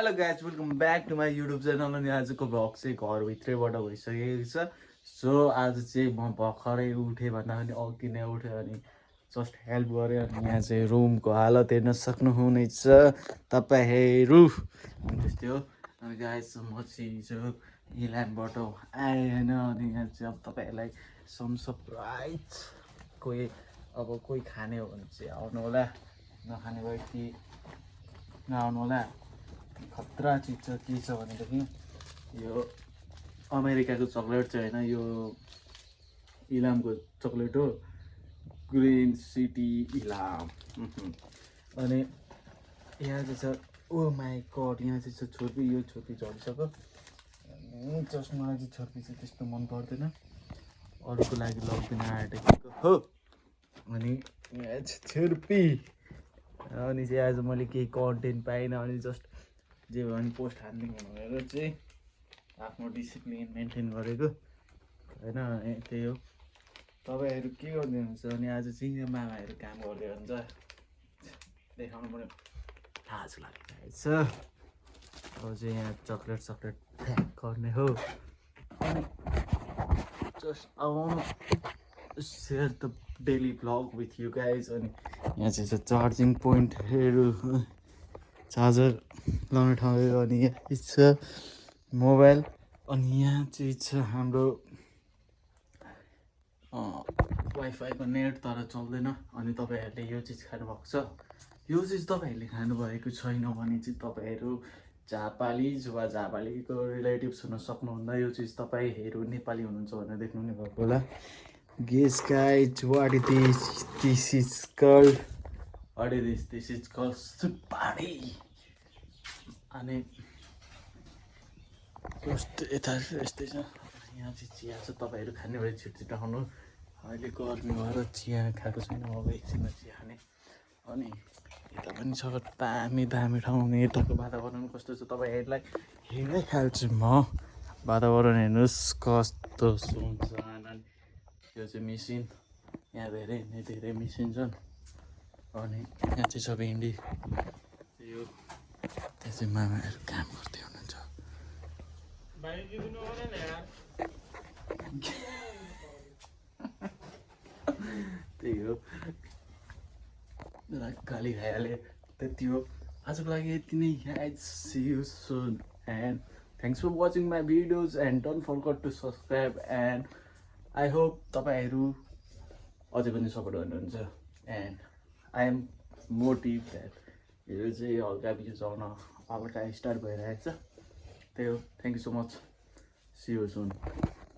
Hello guys welcome back to my YouTube channel. अनि आजको vlog चाहिँ घरभित्रैबाट भइसकेको छ। सो आज चाहिँ म भर्खरै उठेँ भन्दा पनि अघि नै उठेँ अनि जस्ट हेल्प गरेँ। अनि यहाँ चाहिँ रुमको हालत हेर्न सक्नुहुनेछ तपाईँहरू। अनि त्यस्तै हो। अनि गाइज म चाहिँ हिजो इलामबाट आएँ होइन। अनि यहाँ चाहिँ अब तपाईँहरूलाई सम सरप्राइज कोही खाने हो भने चाहिँ आउनु होला, नखाने व्यक्ति नआउनु होला। खतरा चिज छ के छ भनेदेखि यो अमेरिकाको चक्लेट चाहिँ होइन, यो इलामको चक्लेट हो, ग्रिन सिटी इलाम। अनि यहाँ चाहिँ छ, ओ माई गड, यहाँ चाहिँ छ छुर्पी। यो छुर्पी झरिसक्यो। अनि जस्ट मलाई चाहिँ छुर्पी चाहिँ त्यस्तो मन पर्दैन, अरूको लागि लग्दिन आँटेको हो। अनि यहाँ चाहिँ छुर्पी। अनि चाहिँ आज मैले केही कन्टेन्ट पाइनँ अनि जस्ट जे भयो भने पोस्ट हानिदिउँ भनेर चाहिँ आफ्नो डिसिप्लिन मेन्टेन गरेको होइन। त्यही हो। तपाईँहरू के गर्दै हुनुहुन्छ? अनि आज चाहिँ यो मामाहरू काम गर्दै हुन्छ, देखाउनु पऱ्यो, लाज लागिरहेको छ। अब चाहिँ यहाँ चक्लेट प्याक गर्ने हो। अनि जस्ट आउनु share the daily vlog with you guys. अनि यहाँ चाहिँ छ चार्जिङ पोइन्टहरू, चार्जर लाउने ठाउँहरू। अनि यहाँ छ मोबाइल। अनि यहाँ चाहिँ छ हाम्रो वाइफाईको नेट तर चल्दैन। अनि तपाईँहरूले यो चिज खानुभएको छ, यो चिज तपाईँहरूले खानुभएको छैन भने चाहिँ तपाईँहरू जापालिज वा जापालीको रिलेटिभ्स हुन सक्नुहुन्न। यो चिज तपाईँहरू नेपाली हुनुहुन्छ भनेर देख्नु नै भएको होला। Guess guys what is this is called, what is this is called सुपारी। अनि कस्तो यता यस्तै छ। यहाँ चाहिँ चिया छ, तपाईँहरू खाने भए छिटो आउनु। अहिले गर्मी भएर चिया खाएको छैन, अब एकछिनमा चिया खाने। अनि यता पनि छ दामी ठाउँ। अनि यताको वातावरण कस्तो छ तपाईँहरूलाई हेर्दै खाल्छु म। वातावरण हेर्नुहोस् कस्तो सुनसान। यो चाहिँ मिसिन, यहाँ धेरै मिसिन छन्। अनि यहाँ चाहिँ छ भिन्डी। यो त्यहाँ चाहिँ मामाहरू काम गर्दै हुनुहुन्छ। त्यही हो, गाली खाइहालेँ, त्यति हो। आजको लागि यति नै। See you soon and thanks for watching my videos and don't forget to subscribe and I hope तपाईँहरू अझै पनि सपोर्ट गर्नुहुन्छ। and I am motive that यो चाहिँ हल्का भ्युज आउन हल्का स्टार्ट भइरहेको छ। त्यही हो। Thank you so much. See you soon.